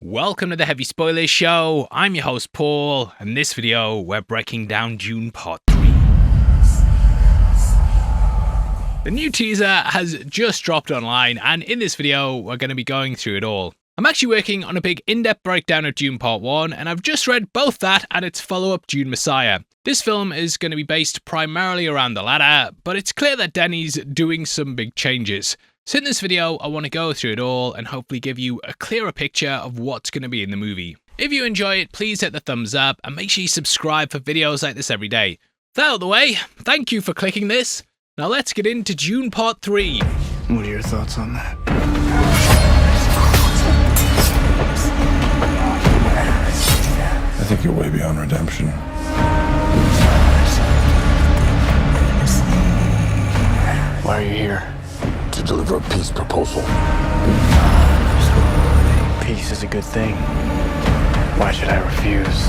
Welcome to the Heavy Spoilers Show. I'm your host Paul, and in this video we're breaking down Dune Part 3. The new teaser has just dropped online, and in this video we're going to be going through it all. I'm actually working on a big in-depth breakdown of Dune Part 1, and I've just read both that and its follow-up Dune Messiah. This film is going to be based primarily around the latter, but it's clear that Denis's doing some big changes. So in this video, I want to go through it all and hopefully give you a clearer picture of what's going to be in the movie. If you enjoy it, please hit the thumbs up and make sure you subscribe for videos like this every day. With that out of the way, thank you for clicking this. Now let's get into Dune Part 3. What are your thoughts on that? I think you're way beyond redemption. Why are you here? To deliver a peace proposal. Peace is a good thing. Why should I refuse?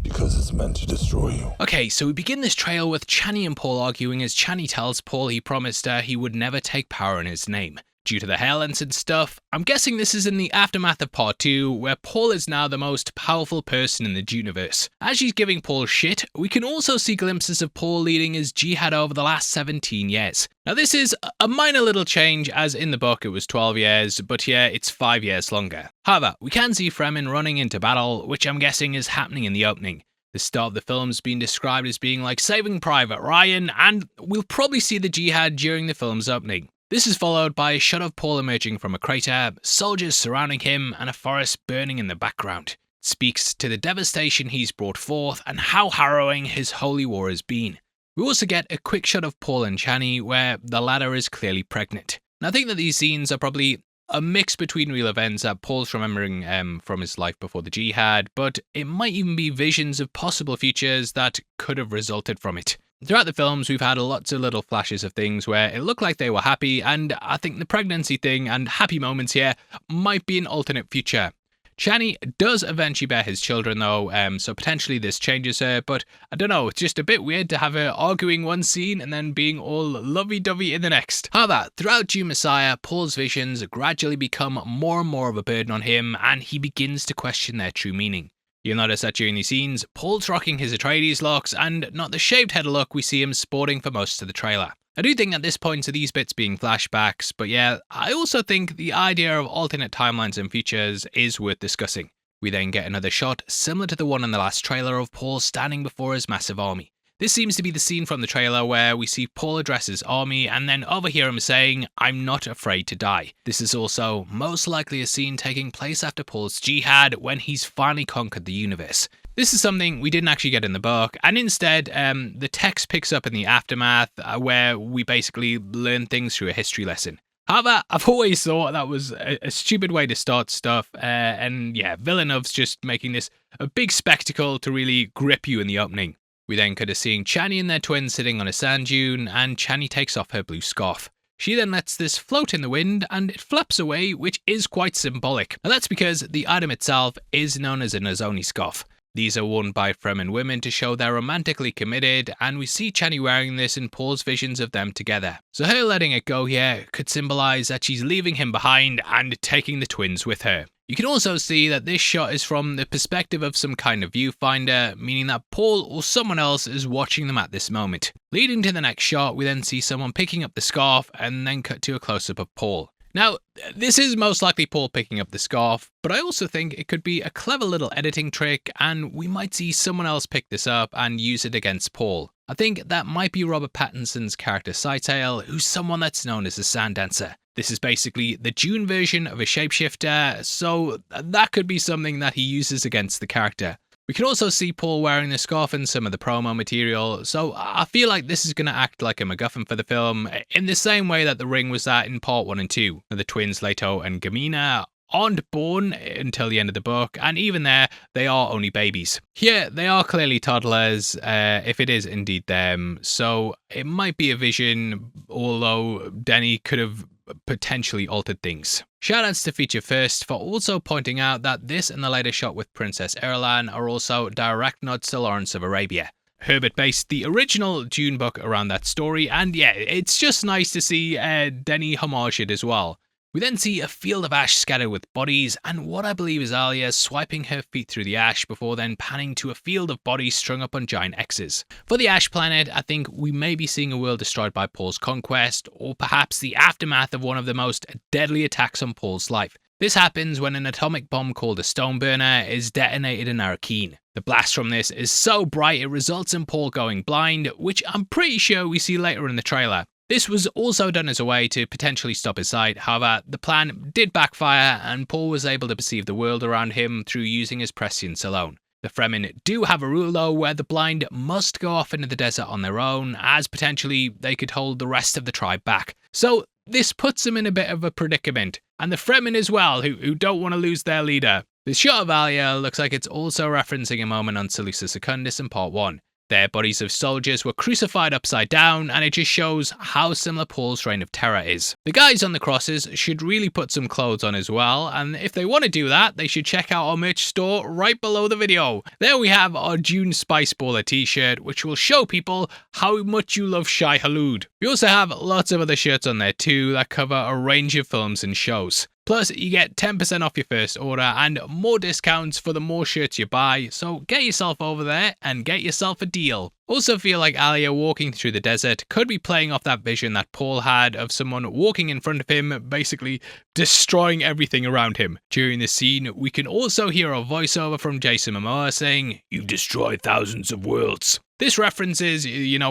Because it's meant to destroy you. Okay, so we begin this trail with Chani and Paul arguing as Chani tells Paul he promised her he would never take power in his name. Due to the hair lengths and stuff, I'm guessing this is in the aftermath of Part 2, where Paul is now the most powerful person in the Duneverse. As she's giving Paul shit, we can also see glimpses of Paul leading his jihad over the last 17 years. Now this is a minor little change, as in the book it was 12 years, but here it's 5 years longer. However, we can see Fremen running into battle, which I'm guessing is happening in the opening. The start of the film's been described as being like Saving Private Ryan, and we'll probably see the jihad during the film's opening. This is followed by a shot of Paul emerging from a crater, soldiers surrounding him, and a forest burning in the background. It speaks to the devastation he's brought forth and how harrowing his holy war has been. We also get a quick shot of Paul and Chani, where the latter is clearly pregnant. And I think that these scenes are probably a mix between real events that Paul's remembering from his life before the jihad, but it might even be visions of possible futures that could have resulted from it. Throughout the films, we've had lots of little flashes of things where it looked like they were happy, and I think the pregnancy thing and happy moments here might be an alternate future. Chani does eventually bear his children though, so potentially this changes her, but I don't know, it's just a bit weird to have her arguing one scene and then being all lovey-dovey in the next. However, throughout Dune Messiah, Paul's visions gradually become more and more of a burden on him, and he begins to question their true meaning. You'll notice that during these scenes, Paul's rocking his Atreides locks and not the shaved head look we see him sporting for most of the trailer. I do think at this point to these bits being flashbacks, but yeah, I also think the idea of alternate timelines and futures is worth discussing. We then get another shot similar to the one in the last trailer of Paul standing before his massive army. This seems to be the scene from the trailer where we see Paul address his army and then overhear him saying, "I'm not afraid to die." This is also most likely a scene taking place after Paul's jihad when he's finally conquered the universe. This is something we didn't actually get in the book, and instead the text picks up in the aftermath where we basically learn things through a history lesson. However, I've always thought that was a stupid way to start stuff, and yeah, Villeneuve's just making this a big spectacle to really grip you in the opening. We then could have seen Chani and their twins sitting on a sand dune, and Chani takes off her blue scarf. She then lets this float in the wind, and it flaps away, which is quite symbolic. And that's because the item itself is known as a Nazoni scarf. These are worn by Fremen women to show they're romantically committed, and we see Chani wearing this in Paul's visions of them together. So her letting it go here could symbolize that she's leaving him behind and taking the twins with her. You can also see that this shot is from the perspective of some kind of viewfinder, meaning that Paul or someone else is watching them at this moment. Leading to the next shot, we then see someone picking up the scarf and then cut to a close-up of Paul. Now, this is most likely Paul picking up the scarf, but I also think it could be a clever little editing trick, and we might see someone else pick this up and use it against Paul. I think that might be Robert Pattinson's character Sightale, who's someone that's known as a sand dancer. This is basically the Dune version of a shapeshifter, so that could be something that he uses against the character. We can also see Paul wearing the scarf in some of the promo material, so I feel like this is going to act like a MacGuffin for the film, in the same way that the ring was that in Part 1 and 2. The twins Leto and Gamina aren't born until the end of the book, and even there, they are only babies. Here, they are clearly toddlers, if it is indeed them, so it might be a vision, although Denis could have potentially altered things. Shoutouts to Feature First for also pointing out that this and the later shot with Princess Irulan are also direct nods to Lawrence of Arabia. Herbert based the original Dune book around that story, and yeah, it's just nice to see Denny homage it as well. We then see a field of ash scattered with bodies, and what I believe is Alia swiping her feet through the ash before then panning to a field of bodies strung up on giant X's. For the Ash Planet, I think we may be seeing a world destroyed by Paul's conquest, or perhaps the aftermath of one of the most deadly attacks on Paul's life. This happens when an atomic bomb called a Stoneburner is detonated in Arakeen. The blast from this is so bright it results in Paul going blind, which I'm pretty sure we see later in the trailer. This was also done as a way to potentially stop his sight. However, the plan did backfire and Paul was able to perceive the world around him through using his prescience alone. The Fremen do have a rule though where the blind must go off into the desert on their own, as potentially they could hold the rest of the tribe back. So this puts them in a bit of a predicament, and the Fremen as well, who don't want to lose their leader. The shot of Alia looks like it's also referencing a moment on Seleucia Secundus in part 1. Their bodies of soldiers were crucified upside down, and it just shows how similar Paul's reign of terror is. The guys on the crosses should really put some clothes on as well, and if they want to do that, they should check out our merch store right below the video. There we have our Dune Spice Baller t-shirt, which will show people how much you love Shai Hulud. We also have lots of other shirts on there too that cover a range of films and shows. Plus, you get 10% off your first order and more discounts for the more shirts you buy, so get yourself over there and get yourself a deal. Also feel like Alia walking through the desert could be playing off that vision that Paul had of someone walking in front of him, basically destroying everything around him. During this scene, we can also hear a voiceover from Jason Momoa saying, "You've destroyed thousands of worlds." This references,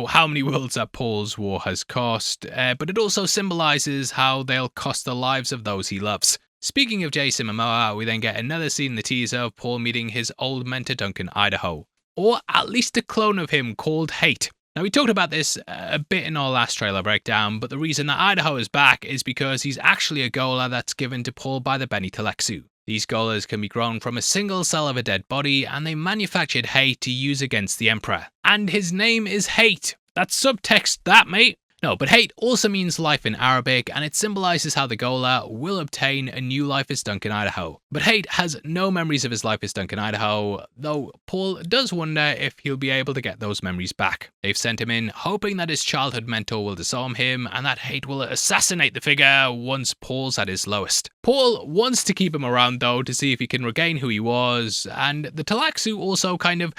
how many worlds that Paul's war has cost, but it also symbolizes how they'll cost the lives of those he loves. Speaking of Jason Momoa, we then get another scene in the teaser of Paul meeting his old mentor Duncan Idaho, or at least a clone of him called Hayt. Now, we talked about this a bit in our last trailer breakdown, but the reason that Idaho is back is because he's actually a Gola that's given to Paul by the Bene Telexu. These Golas can be grown from a single cell of a dead body, and they manufactured Hayt to use against the Emperor. And his name is Hayt. That's subtext, that, mate. No, but Hayt also means life in Arabic, and it symbolizes how the Gola will obtain a new life as Duncan Idaho. But Hayt has no memories of his life as Duncan Idaho, though Paul does wonder if he'll be able to get those memories back. They've sent him in, hoping that his childhood mentor will disarm him, and that Hayt will assassinate the figure once Paul's at his lowest. Paul wants to keep him around, though, to see if he can regain who he was, and the Talaxu also kind of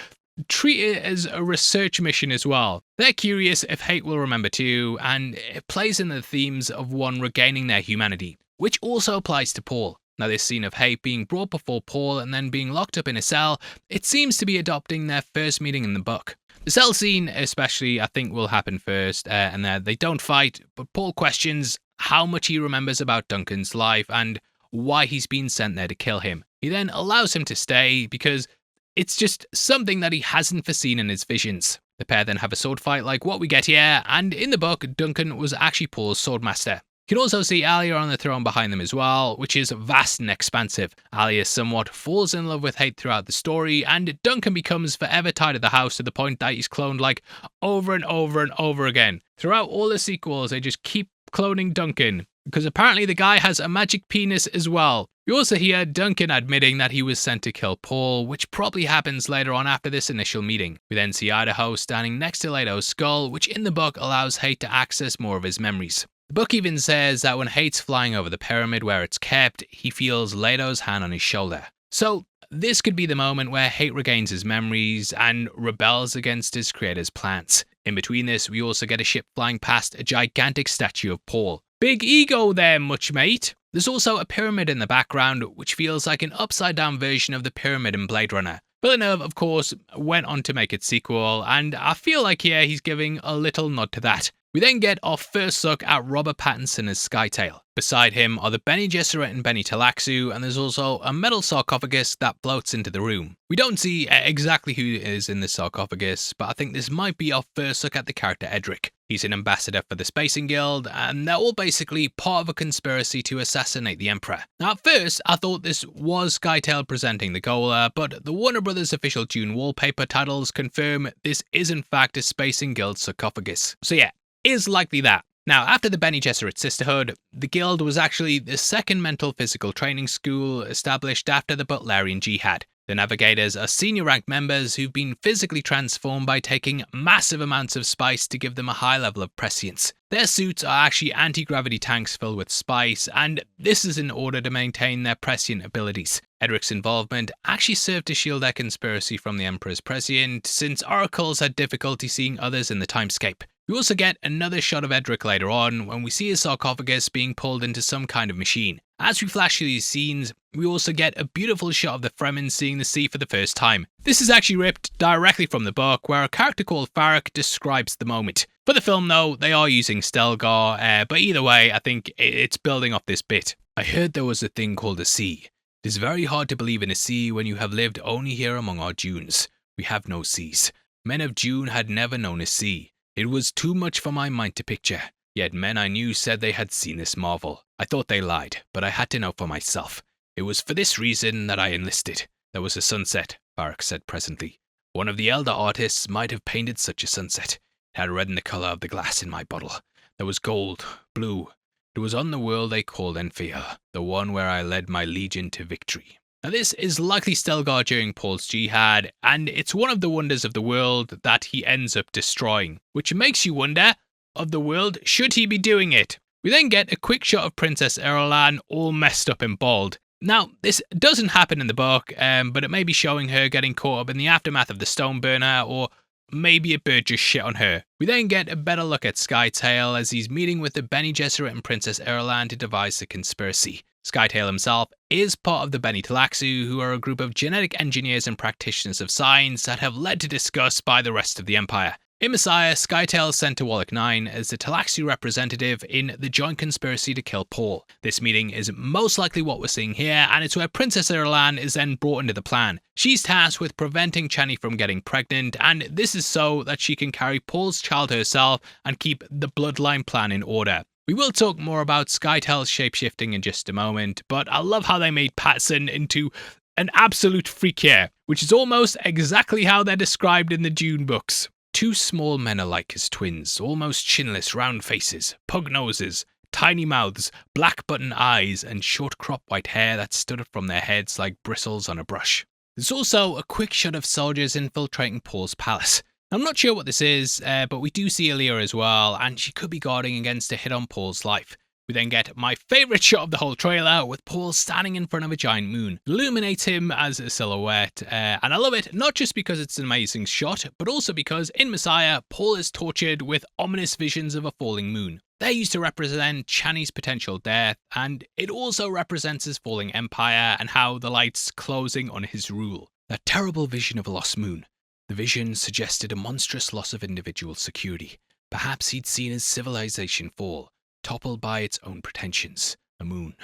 treat it as a research mission as well. They're curious if Hayt will remember too, and it plays in the themes of one regaining their humanity, which also applies to Paul. Now, this scene of Hayt being brought before Paul and then being locked up in a cell, it seems to be adopting their first meeting in the book. The cell scene especially, I think, will happen first, and they don't fight, but Paul questions how much he remembers about Duncan's life and why he's been sent there to kill him. He then allows him to stay because it's just something that he hasn't foreseen in his visions. The pair then have a sword fight like what we get here, and in the book, Duncan was actually Paul's swordmaster. You can also see Alia on the throne behind them as well, which is vast and expansive. Alia somewhat falls in love with Hayt throughout the story, and Duncan becomes forever tied to the house to the point that he's cloned like over and over and over again. Throughout all the sequels, they just keep cloning Duncan, because apparently the guy has a magic penis as well. We also hear Duncan admitting that he was sent to kill Paul, which probably happens later on after this initial meeting. We then see Idaho standing next to Leto's skull, which in the book allows Hayt to access more of his memories. The book even says that when Hayt's flying over the pyramid where it's kept, he feels Leto's hand on his shoulder. So this could be the moment where Hayt regains his memories and rebels against his creator's plans. In between this, we also get a ship flying past a gigantic statue of Paul. Big ego there, much mate. There's also a pyramid in the background, which feels like an upside-down version of the pyramid in Blade Runner. Villeneuve, of course, went on to make its sequel, and I feel like here he's giving a little nod to that. We then get our first look at Robert Pattinson as Skytail. Beside him are the Bene Gesserit and Bene Talaxu, and there's also a metal sarcophagus that floats into the room. We don't see exactly who is in this sarcophagus, but I think this might be our first look at the character Edric. He's an ambassador for the Spacing Guild, and they're all basically part of a conspiracy to assassinate the Emperor. Now, at first, I thought this was Skytail presenting the Gola, but the Warner Brothers official Dune wallpaper titles confirm this is in fact a Spacing Guild sarcophagus. So yeah, is likely that. Now, after the Bene Gesserit Sisterhood, the Guild was actually the second mental physical training school established after the Butlerian Jihad. The Navigators are senior ranked members who've been physically transformed by taking massive amounts of spice to give them a high level of prescience. Their suits are actually anti-gravity tanks filled with spice, and this is in order to maintain their prescient abilities. Edric's involvement actually served to shield their conspiracy from the Emperor's prescient, since oracles had difficulty seeing others in the timescape. We also get another shot of Edric later on when we see his sarcophagus being pulled into some kind of machine. As we flash through these scenes, we also get a beautiful shot of the Fremen seeing the sea for the first time. This is actually ripped directly from the book, where a character called Farrak describes the moment. For the film though, they are using Stelgar, but either way, I think it's building off this bit. I heard there was a thing called a sea. It is very hard to believe in a sea when you have lived only here among our dunes. We have no seas. Men of Dune had never known a sea. It was too much for my mind to picture. Yet men I knew said they had seen this marvel. I thought they lied, but I had to know for myself. It was for this reason that I enlisted. There was a sunset, Farrak said presently. One of the elder artists might have painted such a sunset. It had red in the colour of the glass in my bottle. There was gold, blue. It was on the world they called Enfia, the one where I led my legion to victory. Now this is likely Stelgar during Paul's jihad, and it's one of the wonders of the world that he ends up destroying, which makes you wonder, of the world, should he be doing it? We then get a quick shot of Princess Irulan all messed up and bald. Now, this doesn't happen in the book, but it may be showing her getting caught up in the aftermath of the stone burner, or maybe a bird just shit on her. We then get a better look at Skytail as he's meeting with the Bene Gesserit and Princess Irulan to devise the conspiracy. Skytail himself is part of the Bene Talaxu, who are a group of genetic engineers and practitioners of science that have led to discuss by the rest of the Empire. In Messiah, Skytail is sent to Wallach 9 as the Talaxu representative in the joint conspiracy to kill Paul. This meeting is most likely what we're seeing here, and it's where Princess Irulan is then brought into the plan. She's tasked with preventing Chani from getting pregnant, and this is so that she can carry Paul's child herself and keep the bloodline plan in order. We will talk more about Skytail's shapeshifting in just a moment, but I love how they made Patterson into an absolute freak here, which is almost exactly how they're described in the Dune books. Two small men alike as twins, almost chinless, round faces, pug noses, tiny mouths, black button eyes, and short crop white hair that stood up from their heads like bristles on a brush. There's also a quick shot of soldiers infiltrating Paul's palace. I'm not sure what this is, but we do see Alia as well, and she could be guarding against a hit on Paul's life. We then get my favourite shot of the whole trailer, with Paul standing in front of a giant moon. It illuminates him as a silhouette, and I love it, not just because it's an amazing shot, but also because in Messiah, Paul is tortured with ominous visions of a falling moon. They're used to represent Chani's potential death, and it also represents his falling empire and how the light's closing on his rule. That terrible vision of a lost moon. The vision suggested a monstrous loss of individual security. Perhaps he'd seen his civilization fall, toppled by its own pretensions. A moon,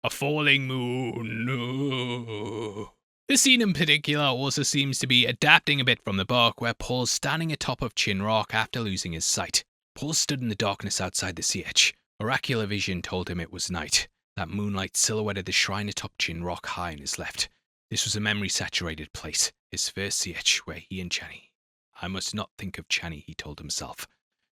a falling moon. No. This scene in particular also seems to be adapting a bit from the book, where Paul's standing atop of Chin Rock after losing his sight. Paul stood in the darkness outside the sea edge. Oracular vision told him it was night. That moonlight silhouetted the shrine atop Chin Rock high on his left. This was a memory-saturated place, his first sea edge, where he and Chani. I must not think of Chani, he told himself.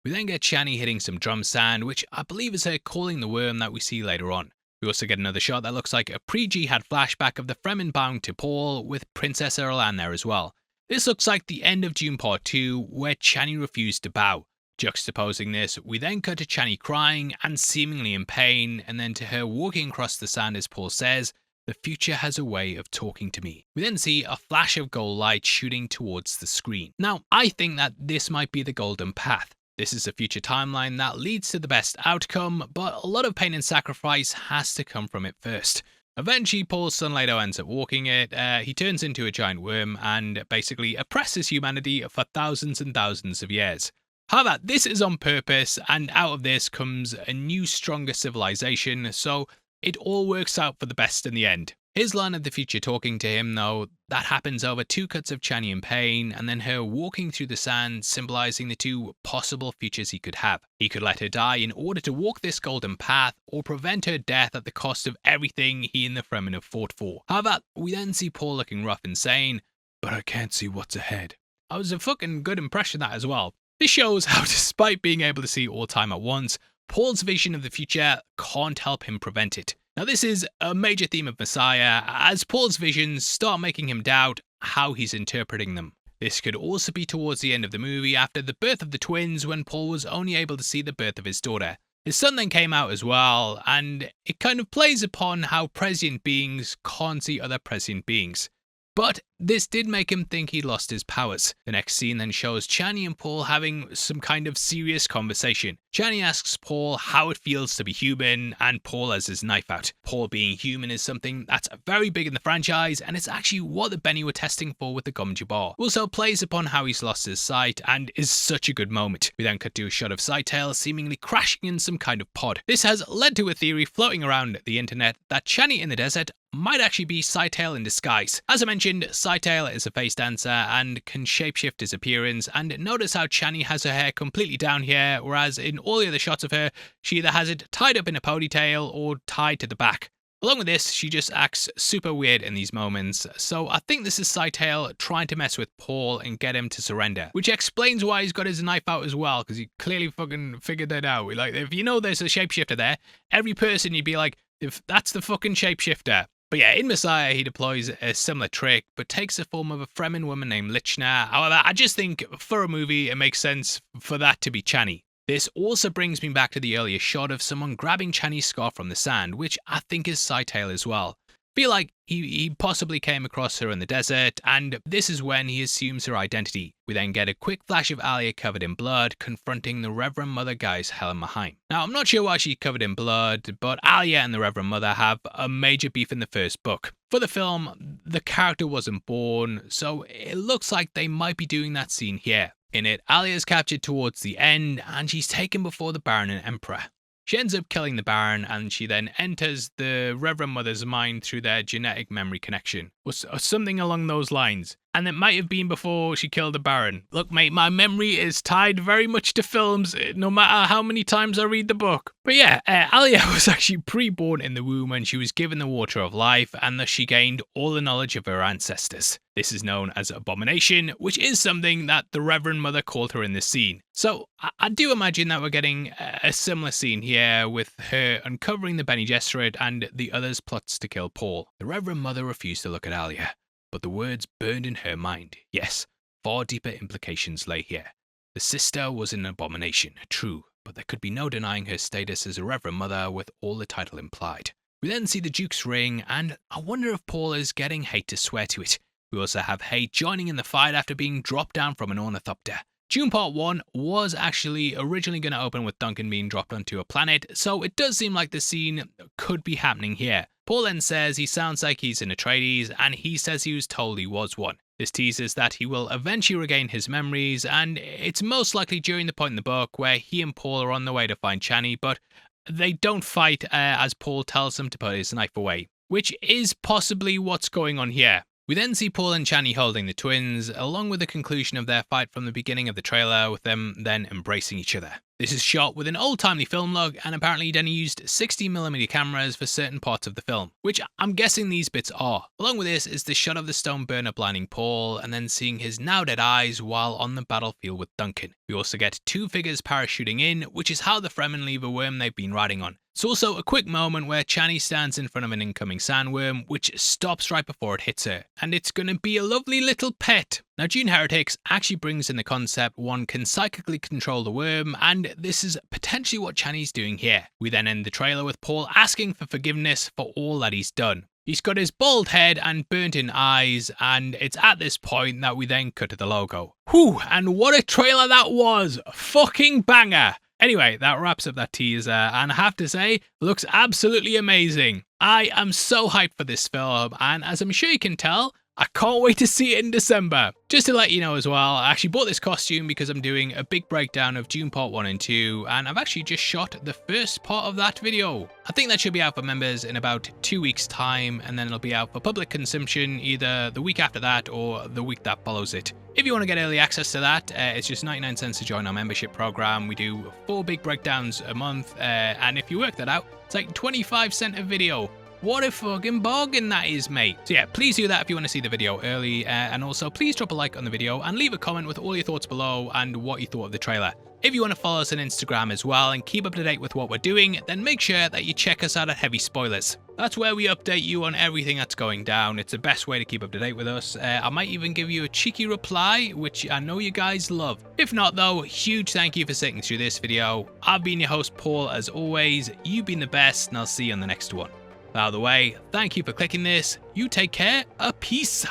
We then get Chani hitting some drum sand, which I believe is her calling the worm that we see later on. We also get another shot that looks like a pre-jihad flashback of the Fremen bound to Paul, with Princess Irulan there as well. This looks like the end of Dune Part 2, where Chani refused to bow. Juxtaposing this, we then cut to Chani crying and seemingly in pain, and then to her walking across the sand as Paul says, "The future has a way of talking to me." We then see a flash of gold light shooting towards the screen. Now, I think that this might be the golden path. This is a future timeline that leads to the best outcome, but a lot of pain and sacrifice has to come from it first. Eventually, Paul's son Leto ends up walking it, he turns into a giant worm and basically oppresses humanity for thousands and thousands of years. However, this is on purpose, and out of this comes a new, stronger civilization, so it all works out for the best in the end. His line of the future talking to him, though, that happens over two cuts of Chani in pain, and then her walking through the sand, symbolizing the two possible futures he could have. He could let her die in order to walk this golden path, or prevent her death at the cost of everything he and the Fremen have fought for. However, we then see Paul looking rough and saying, "But I can't see what's ahead." That was a fucking good impression, that as well. This shows how, despite being able to see all time at once, Paul's vision of the future can't help him prevent it. Now this is a major theme of Messiah, as Paul's visions start making him doubt how he's interpreting them. This could also be towards the end of the movie after the birth of the twins, when Paul was only able to see the birth of his daughter. His son then came out as well, and it kind of plays upon how prescient beings can't see other prescient beings. But this did make him think he'd lost his powers. The next scene then shows Chani and Paul having some kind of serious conversation. Chani asks Paul how it feels to be human, and Paul has his knife out. Paul being human is something that's very big in the franchise, and it's actually what the Benny were testing for with the Gom Jabbar. Also plays upon how he's lost his sight, and is such a good moment. We then cut to a shot of Sightale seemingly crashing in some kind of pod. This has led to a theory floating around the internet that Chani in the desert might actually be Sightale in disguise. As I mentioned, Sightale is a face dancer and can shapeshift his appearance, and notice how Chani has her hair completely down here, whereas in all the other shots of her, she either has it tied up in a ponytail or tied to the back. Along with this, she just acts super weird in these moments, so I think this is Sightale trying to mess with Paul and get him to surrender, which explains why he's got his knife out as well, because he clearly fucking figured that out. Like, if you know there's a shapeshifter there, every person you'd be like, if that's the fucking shapeshifter. But yeah, in Messiah, he deploys a similar trick, but takes the form of a Fremen woman named Lichna. However, I just think for a movie, it makes sense for that to be Chani. This also brings me back to the earlier shot of someone grabbing Chani's scarf from the sand, which I think is Sightale as well. Feel like he possibly came across her in the desert, and this is when he assumes her identity. We then get a quick flash of Alia covered in blood, confronting the Reverend Mother Guy's Helen Mahaim. Now, I'm not sure why she's covered in blood, but Alia and the Reverend Mother have a major beef in the first book. For the film, the character wasn't born, so it looks like they might be doing that scene here. In it, Alia is captured towards the end, and she's taken before the Baron and Emperor. She ends up killing the Baron, and she then enters the Reverend Mother's mind through their genetic memory connection, or something along those lines. And it might have been before she killed the Baron. Look, mate, my memory is tied very much to films, no matter how many times I read the book. But yeah, Alia was actually pre-born in the womb when she was given the water of life, and thus she gained all the knowledge of her ancestors. This is known as abomination, which is something that the Reverend Mother called her in this scene. So I do imagine that we're getting a similar scene here with her uncovering the Bene Gesserit and the others' plots to kill Paul. The Reverend Mother refused to look at Alia, but the words burned in her mind. Yes, far deeper implications lay here. The sister was an abomination, true, but there could be no denying her status as a Reverend Mother with all the title implied. We then see the Duke's ring, and I wonder if Paul is getting Hayt to swear to it. We also have Hayt joining in the fight after being dropped down from an ornithopter. Dune Part 1 was actually originally going to open with Duncan being dropped onto a planet, so it does seem like the scene could be happening here. Paul then says he sounds like he's an Atreides, and he says he was told he was one. This teases that he will eventually regain his memories, and it's most likely during the point in the book where he and Paul are on the way to find Chani, but they don't fight as Paul tells them to put his knife away, which is possibly what's going on here. We then see Paul and Chani holding the twins, along with the conclusion of their fight from the beginning of the trailer, with them then embracing each other. This is shot with an old-timey film log, and apparently Denny used 16mm cameras for certain parts of the film, which I'm guessing these bits are. Along with this is the shot of the stone burner blinding Paul, and then seeing his now dead eyes while on the battlefield with Duncan. We also get two figures parachuting in, which is how the Fremen leave a worm they've been riding on. It's also a quick moment where Chani stands in front of an incoming sandworm, which stops right before it hits her, and it's gonna be a lovely little pet. Now, Dune Heretics actually brings in the concept one can psychically control the worm, and this is potentially what Chani's doing here. We then end the trailer with Paul asking for forgiveness for all that he's done. He's got his bald head and burnt-in eyes, and it's at this point that we then cut to the logo. Whew, and what a trailer that was! Fucking banger! Anyway, that wraps up that teaser, and I have to say, looks absolutely amazing. I am so hyped for this film, and as I'm sure you can tell, I can't wait to see it in December. Just to let you know as well, I actually bought this costume because I'm doing a big breakdown of Dune Part 1 and 2, and I've actually just shot the first part of that video. I think that should be out for members in about 2 weeks' time, and then it'll be out for public consumption either the week after that or the week that follows it. If you want to get early access to that, it's just 99 cents to join our membership program. We do 4 big breakdowns a month, and if you work that out, it's like 25 cents a video. What a fucking bargain that is, mate. So yeah, please do that if you want to see the video early, and also please drop a like on the video and leave a comment with all your thoughts below and what you thought of the trailer. If you want to follow us on Instagram as well and keep up to date with what we're doing, then make sure that you check us out at Heavy Spoilers. That's where we update you on everything that's going down. It's the best way to keep up to date with us. I might even give you a cheeky reply, which I know you guys love. If not though, huge thank you for sitting through this video. I've been your host Paul as always, you've been the best and I'll see you on the next one. Out of the way, thank you for clicking this, you take care, peace.